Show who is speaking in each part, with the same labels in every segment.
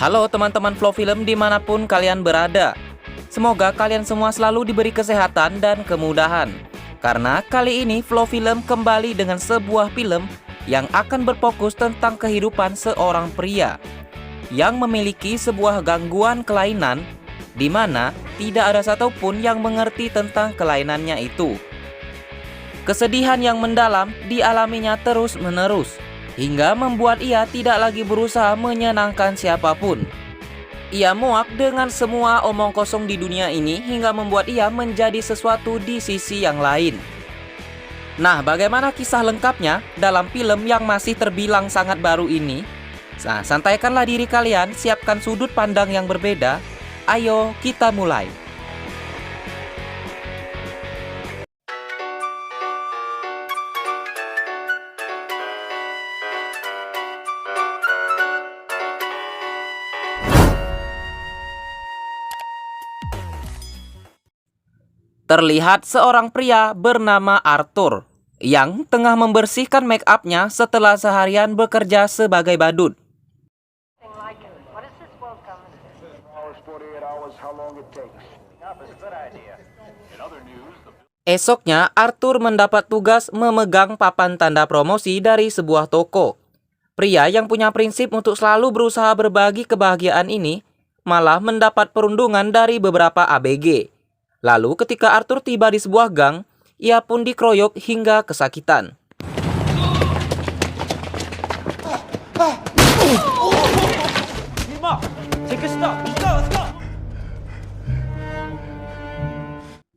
Speaker 1: Halo teman-teman Flow Film dimanapun kalian berada. Semoga kalian semua selalu diberi kesehatan dan kemudahan. Karena kali ini Flow Film kembali dengan sebuah film yang akan berfokus tentang kehidupan seorang pria yang memiliki sebuah gangguan kelainan di mana tidak ada satupun yang mengerti tentang kelainannya itu. Kesedihan yang mendalam dialaminya terus-menerus hingga membuat ia tidak lagi berusaha menyenangkan siapapun. Ia muak dengan semua omong kosong di dunia ini hingga membuat ia menjadi sesuatu di sisi yang lain. Nah, bagaimana kisah lengkapnya dalam film yang masih terbilang sangat baru ini? Nah, santaikanlah diri kalian, siapkan sudut pandang yang berbeda. Ayo kita mulai. Terlihat seorang pria bernama Arthur yang tengah membersihkan make up-nya setelah seharian bekerja sebagai badut. Esoknya, Arthur mendapat tugas memegang papan tanda promosi dari sebuah toko. Pria yang punya prinsip untuk selalu berusaha berbagi kebahagiaan ini malah mendapat perundungan dari beberapa ABG. Lalu ketika Arthur tiba di sebuah gang, ia pun dikeroyok hingga kesakitan.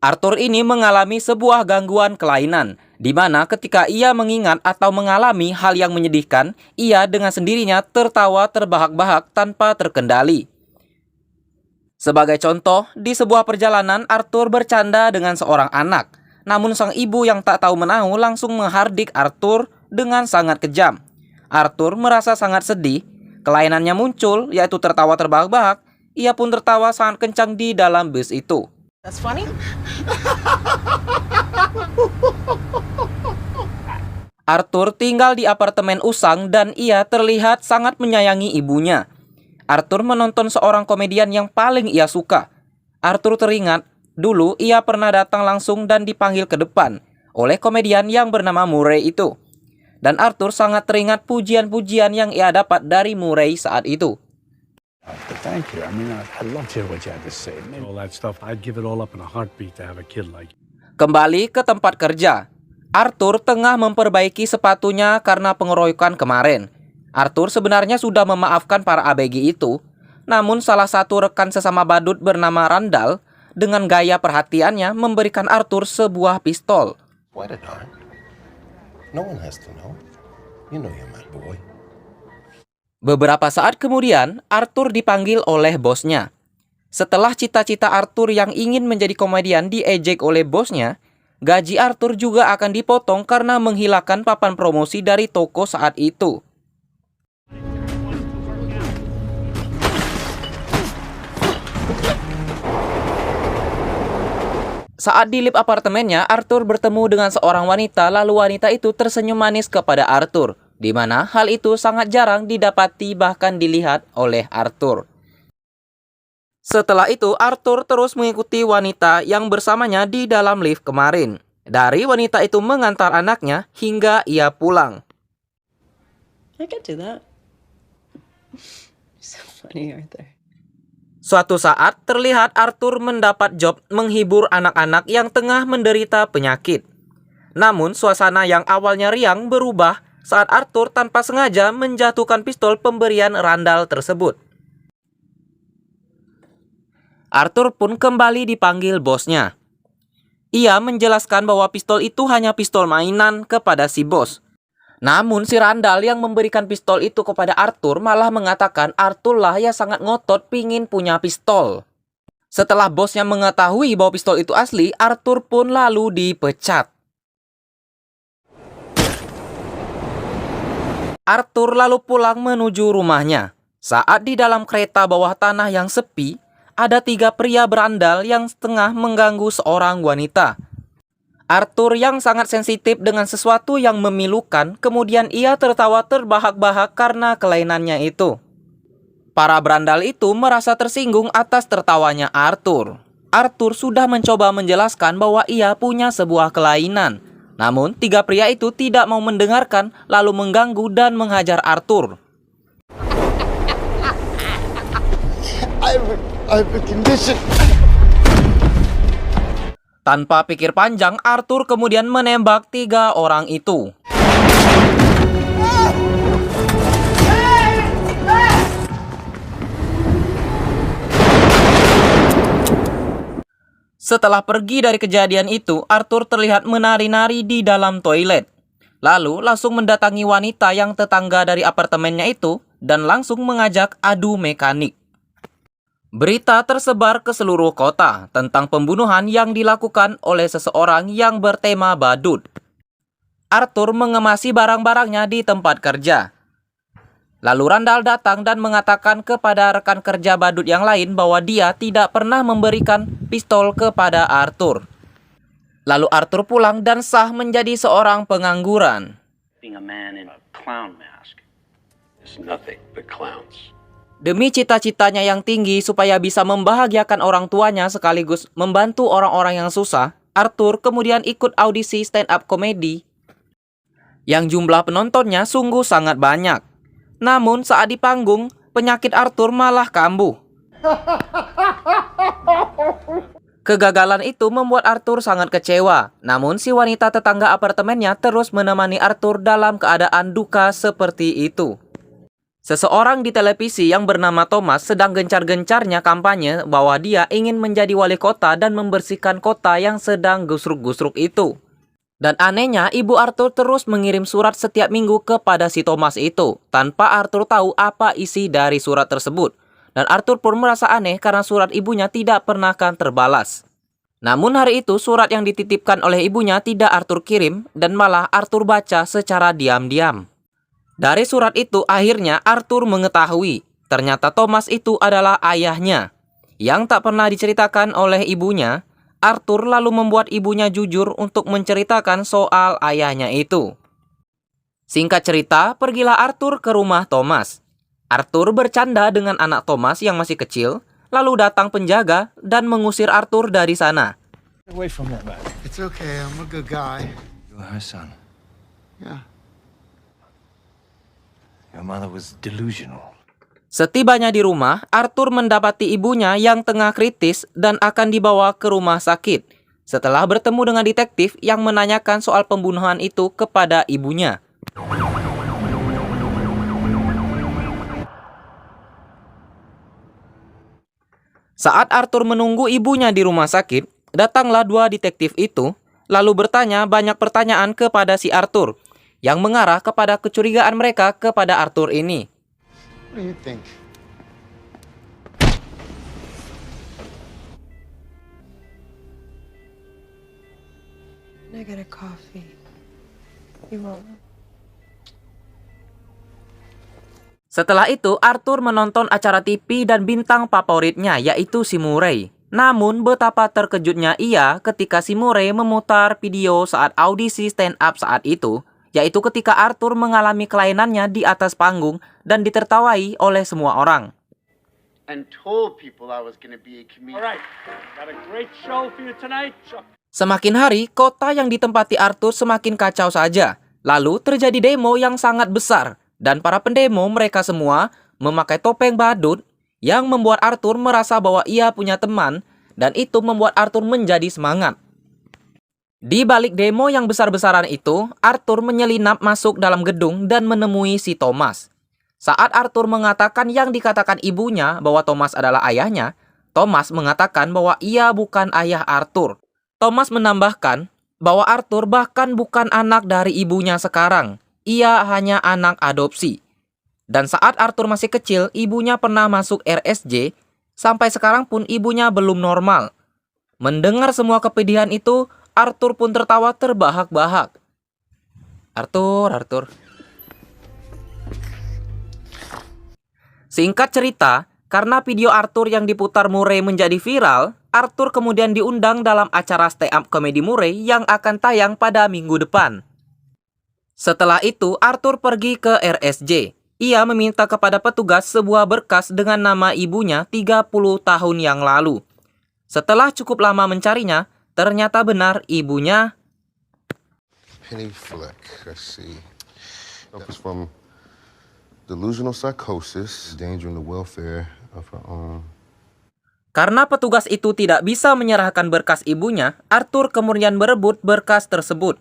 Speaker 1: Arthur ini mengalami sebuah gangguan kelainan, di mana ketika ia mengingat atau mengalami hal yang menyedihkan, ia dengan sendirinya tertawa terbahak-bahak tanpa terkendali. Sebagai contoh, di sebuah perjalanan Arthur bercanda dengan seorang anak. Namun sang ibu yang tak tahu menahu langsung menghardik Arthur dengan sangat kejam. Arthur merasa sangat sedih, kelainannya muncul yaitu tertawa terbahak-bahak. Ia pun tertawa sangat kencang di dalam bus itu.
Speaker 2: That's funny.
Speaker 1: Arthur tinggal di apartemen usang dan ia terlihat sangat menyayangi ibunya. Arthur menonton seorang komedian yang paling ia suka. Arthur teringat, dulu ia pernah datang langsung dan dipanggil ke depan oleh komedian yang bernama Murray itu. Dan Arthur sangat teringat pujian-pujian yang ia dapat dari Murray saat itu.
Speaker 3: Thank you. I mean, I loved to hear what you had to say. All that stuff, I'd give it all up in a heartbeat to have a kid like you.
Speaker 1: Kembali ke tempat kerja. Arthur tengah memperbaiki sepatunya karena pengeroyokan kemarin. Arthur sebenarnya sudah memaafkan para ABG itu, namun salah satu rekan sesama badut bernama Randall dengan gaya perhatiannya memberikan Arthur sebuah pistol.
Speaker 4: Why did I? No one has to know. You know you're my boy.
Speaker 1: Beberapa saat kemudian, Arthur dipanggil oleh bosnya. Setelah cita-cita Arthur yang ingin menjadi komedian diejek oleh bosnya, gaji Arthur juga akan dipotong karena menghilangkan papan promosi dari toko saat itu. Saat di lift apartemennya, Arthur bertemu dengan seorang wanita, lalu wanita itu tersenyum manis kepada Arthur, di mana hal itu sangat jarang didapati bahkan dilihat oleh Arthur. Setelah itu, Arthur terus mengikuti wanita yang bersamanya di dalam lift kemarin. Dari wanita itu mengantar anaknya hingga ia pulang.
Speaker 2: I could do that. So funny, Arthur.
Speaker 1: Suatu saat, terlihat Arthur mendapat job menghibur anak-anak yang tengah menderita penyakit. Namun, suasana yang awalnya riang berubah saat Arthur tanpa sengaja menjatuhkan pistol pemberian Randall tersebut. Arthur pun kembali dipanggil bosnya. Ia menjelaskan bahwa pistol itu hanya pistol mainan kepada si bos. Namun si Randall yang memberikan pistol itu kepada Arthur malah mengatakan Arthur lah yang sangat ngotot pingin punya pistol. Setelah bosnya mengetahui bahwa pistol itu asli, Arthur pun lalu dipecat. Arthur lalu pulang menuju rumahnya. Saat di dalam kereta bawah tanah yang sepi, ada 3 pria berandal yang tengah mengganggu seorang wanita. Arthur yang sangat sensitif dengan sesuatu yang memilukan, kemudian ia tertawa terbahak-bahak karena kelainannya itu. Para berandal itu merasa tersinggung atas tertawanya Arthur. Arthur sudah mencoba menjelaskan bahwa ia punya sebuah kelainan. Namun, tiga pria itu tidak mau mendengarkan, lalu mengganggu dan menghajar Arthur.
Speaker 5: I have a condition.
Speaker 1: Tanpa pikir panjang, Arthur kemudian menembak tiga orang itu. Setelah pergi dari kejadian itu, Arthur terlihat menari-nari di dalam toilet. Lalu langsung mendatangi wanita yang tetangga dari apartemennya itu dan langsung mengajak adu mekanik. Berita tersebar ke seluruh kota tentang pembunuhan yang dilakukan oleh seseorang yang bertema badut. Arthur mengemasi barang-barangnya di tempat kerja. Lalu Randall datang dan mengatakan kepada rekan kerja badut yang lain bahwa dia tidak pernah memberikan pistol kepada Arthur. Lalu Arthur pulang dan sah menjadi seorang pengangguran.
Speaker 6: Being a man in a clown mask is nothing but clowns.
Speaker 1: Demi cita-citanya yang tinggi supaya bisa membahagiakan orang tuanya sekaligus membantu orang-orang yang susah, Arthur kemudian ikut audisi stand-up comedy yang jumlah penontonnya sungguh sangat banyak. Namun saat di panggung, penyakit Arthur malah kambuh. Kegagalan itu membuat Arthur sangat kecewa. Namun si wanita tetangga apartemennya terus menemani Arthur dalam keadaan duka seperti itu. Seseorang di televisi yang bernama Thomas sedang gencar-gencarnya kampanye bahwa dia ingin menjadi wali kota dan membersihkan kota yang sedang gusruk-gusruk itu. Dan anehnya, ibu Arthur terus mengirim surat setiap minggu kepada si Thomas itu, tanpa Arthur tahu apa isi dari surat tersebut. Dan Arthur pun merasa aneh karena surat ibunya tidak pernah terbalas. Namun hari itu, surat yang dititipkan oleh ibunya tidak Arthur kirim, dan malah Arthur baca secara diam-diam. Dari surat itu, akhirnya Arthur mengetahui, ternyata Thomas itu adalah ayahnya. Yang tak pernah diceritakan oleh ibunya, Arthur lalu membuat ibunya jujur untuk menceritakan soal ayahnya itu. Singkat cerita, pergilah Arthur ke rumah Thomas. Arthur bercanda dengan anak Thomas yang masih kecil, lalu datang penjaga dan mengusir Arthur dari sana.
Speaker 3: Away from that man.
Speaker 5: It's okay. I'm a good guy.
Speaker 7: You were her son.
Speaker 5: Yeah.
Speaker 7: Your mother was delusional.
Speaker 1: Setibanya di rumah, Arthur mendapati ibunya yang tengah kritis dan akan dibawa ke rumah sakit. Setelah bertemu dengan detektif yang menanyakan soal pembunuhan itu kepada ibunya. Saat Arthur menunggu ibunya di rumah sakit, datanglah dua detektif itu, lalu bertanya banyak pertanyaan kepada si Arthur, yang mengarah kepada kecurigaan mereka kepada Arthur ini.
Speaker 5: What do you think?
Speaker 2: I get a coffee. You want one?
Speaker 1: Setelah itu, Arthur menonton acara TV dan bintang favoritnya, yaitu si Murray. Namun, betapa terkejutnya ia ketika si Murray memutar video saat audisi stand-up saat itu, yaitu ketika Arthur mengalami kelainannya di atas panggung dan ditertawai oleh semua orang.
Speaker 5: And told people I was going to be a comedian.
Speaker 3: All right, got a great show for you tonight.
Speaker 1: Semakin hari, kota yang ditempati Arthur semakin kacau saja. Lalu terjadi demo yang sangat besar, dan para pendemo mereka semua memakai topeng badut yang membuat Arthur merasa bahwa ia punya teman, dan itu membuat Arthur menjadi semangat. Di balik demo yang besar-besaran itu, Arthur menyelinap masuk dalam gedung dan menemui si Thomas. Saat Arthur mengatakan yang dikatakan ibunya bahwa Thomas adalah ayahnya, Thomas mengatakan bahwa ia bukan ayah Arthur. Thomas menambahkan bahwa Arthur bahkan bukan anak dari ibunya sekarang. Ia hanya anak adopsi. Dan saat Arthur masih kecil, ibunya pernah masuk RSJ, sampai sekarang pun ibunya belum normal. Mendengar semua kepedihan itu, Arthur pun tertawa terbahak-bahak. Arthur. Singkat cerita, karena video Arthur yang diputar Murray menjadi viral, Arthur kemudian diundang dalam acara stand-up comedy Murray yang akan tayang pada minggu depan. Setelah itu, Arthur pergi ke RSJ. ia meminta kepada petugas sebuah berkas dengan nama ibunya 30 tahun yang lalu. Setelah cukup lama mencarinya, ternyata benar ibunya.
Speaker 8: Penny Fleck, let's see. Suffers from delusional psychosis, endangering the welfare of her own.
Speaker 1: Karena petugas itu tidak bisa menyerahkan berkas ibunya, Arthur kemudian berebut berkas tersebut.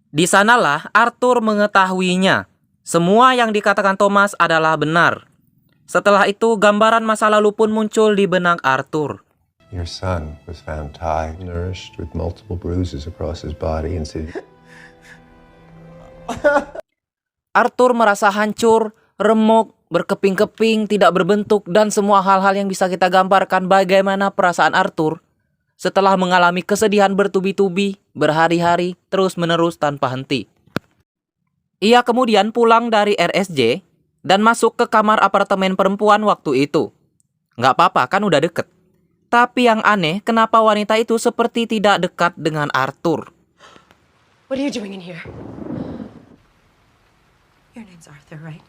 Speaker 1: Di sanalah Arthur mengetahuinya. Semua yang dikatakan Thomas adalah benar. Setelah itu, gambaran masa lalu pun muncul di benak Arthur.
Speaker 4: Your son was found tied, nourished with multiple bruises across his body and said,
Speaker 1: Arthur merasa hancur, remuk, berkeping-keping, tidak berbentuk, dan semua hal-hal yang bisa kita gambarkan bagaimana perasaan Arthur setelah mengalami kesedihan bertubi-tubi, berhari-hari, terus-menerus tanpa henti. Ia kemudian pulang dari RSJ dan masuk ke kamar apartemen perempuan waktu itu. Nggak apa-apa, kan udah deket. Tapi yang aneh, kenapa wanita itu seperti tidak dekat dengan Arthur?
Speaker 2: What are you doing in here? Your name's Arthur, right?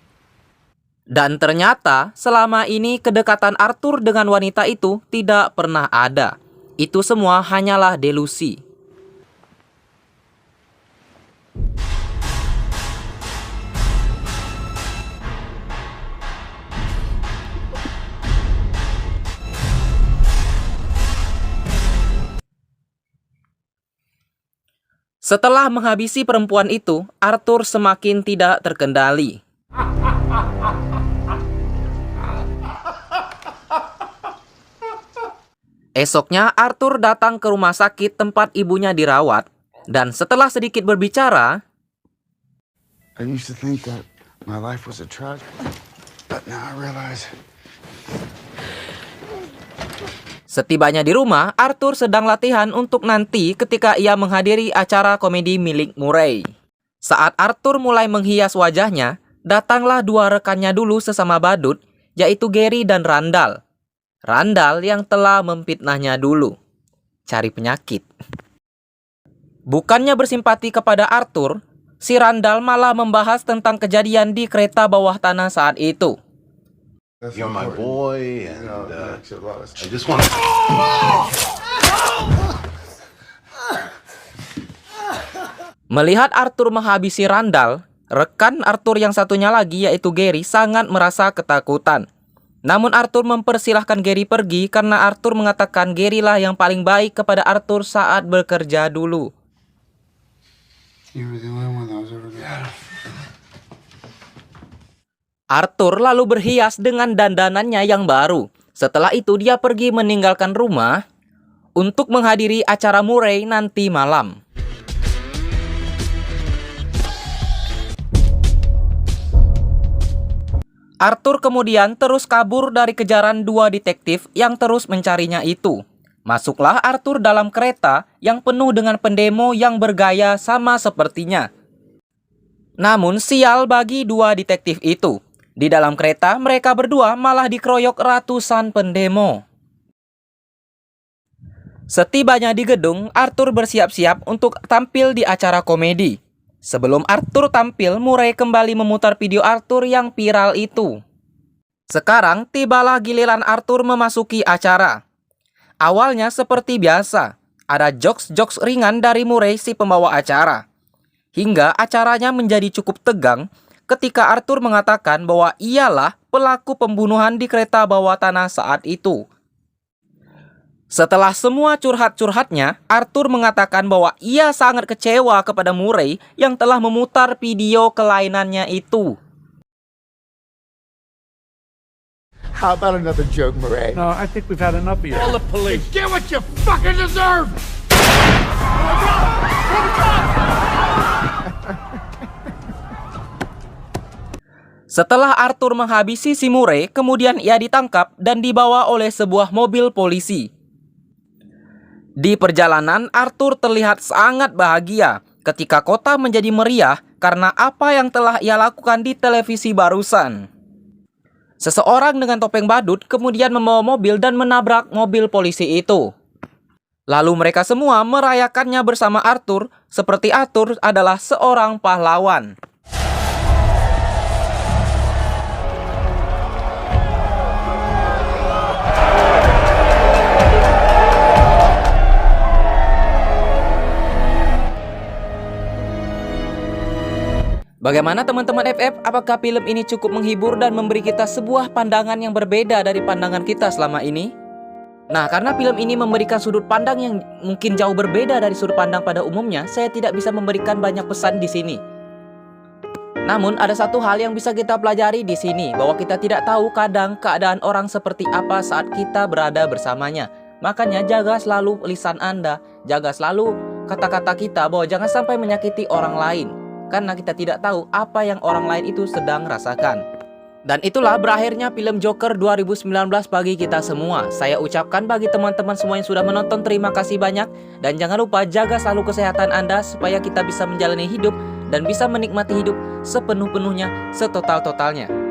Speaker 1: Dan ternyata selama ini kedekatan Arthur dengan wanita itu tidak pernah ada. Itu semua hanyalah delusi. Setelah menghabisi perempuan itu, Arthur semakin tidak terkendali. Esoknya, Arthur datang ke rumah sakit tempat ibunya dirawat, dan setelah sedikit berbicara,
Speaker 3: I used to think that my life was a tragedy, but now I realize.
Speaker 1: Setibanya di rumah, Arthur sedang latihan untuk nanti ketika ia menghadiri acara komedi milik Murray. Saat Arthur mulai menghias wajahnya, datanglah dua rekannya dulu sesama badut, yaitu Gary dan Randall. Randall yang telah memfitnahnya dulu. Cari penyakit. Bukannya bersimpati kepada Arthur, si Randall malah membahas tentang kejadian di kereta bawah tanah saat itu.
Speaker 4: You're my boy, and I just want to...
Speaker 1: Melihat Arthur menghabisi Randall, rekan Arthur yang satunya lagi yaitu Gary sangat merasa ketakutan. Namun Arthur mempersilahkan Gary pergi karena Arthur mengatakan Gary lah yang paling baik kepada Arthur saat bekerja dulu. Arthur lalu berhias dengan dandanannya yang baru. Setelah itu dia pergi meninggalkan rumah untuk menghadiri acara Murray nanti malam. Arthur kemudian terus kabur dari kejaran dua detektif yang terus mencarinya itu. Masuklah Arthur dalam kereta yang penuh dengan pendemo yang bergaya sama sepertinya. Namun sial bagi dua detektif itu. Di dalam kereta mereka berdua malah dikeroyok ratusan pendemo. Setibanya di gedung, Arthur bersiap-siap untuk tampil di acara komedi. Sebelum Arthur tampil, Murray kembali memutar video Arthur yang viral itu. Sekarang tibalah giliran Arthur memasuki acara. Awalnya seperti biasa, ada jokes-jokes ringan dari Murray si pembawa acara. Hingga acaranya menjadi cukup tegang ketika Arthur mengatakan bahwa ialah pelaku pembunuhan di kereta bawah tanah saat itu. Setelah semua curhat-curhatnya, Arthur mengatakan bahwa ia sangat kecewa kepada Murray yang telah memutar video kelainannya itu.
Speaker 8: How about another joke, Murray?
Speaker 3: No, I think we've had enough of you.
Speaker 8: Call the police. Get what you fucking deserve!
Speaker 1: Setelah Arthur menghabisi si Murray, kemudian ia ditangkap dan dibawa oleh sebuah mobil polisi. Di perjalanan, Arthur terlihat sangat bahagia ketika kota menjadi meriah karena apa yang telah ia lakukan di televisi barusan. Seseorang dengan topeng badut kemudian membawa mobil dan menabrak mobil polisi itu. Lalu mereka semua merayakannya bersama Arthur, seperti Arthur adalah seorang pahlawan. Bagaimana teman-teman FF? Apakah film ini cukup menghibur dan memberi kita sebuah pandangan yang berbeda dari pandangan kita selama ini? Nah, karena film ini memberikan sudut pandang yang mungkin jauh berbeda dari sudut pandang pada umumnya, saya tidak bisa memberikan banyak pesan di sini. Namun, ada satu hal yang bisa kita pelajari di sini, bahwa kita tidak tahu kadang keadaan orang seperti apa saat kita berada bersamanya. Makanya jaga selalu lisan Anda, jaga selalu kata-kata kita, bahwa jangan sampai menyakiti orang lain. Karena kita tidak tahu apa yang orang lain itu sedang rasakan. Dan itulah berakhirnya film Joker 2019 bagi kita semua. Saya ucapkan bagi teman-teman semua yang sudah menonton, terima kasih banyak. Dan jangan lupa jaga selalu kesehatan Anda supaya kita bisa menjalani hidup dan bisa menikmati hidup sepenuh-penuhnya, setotal-totalnya.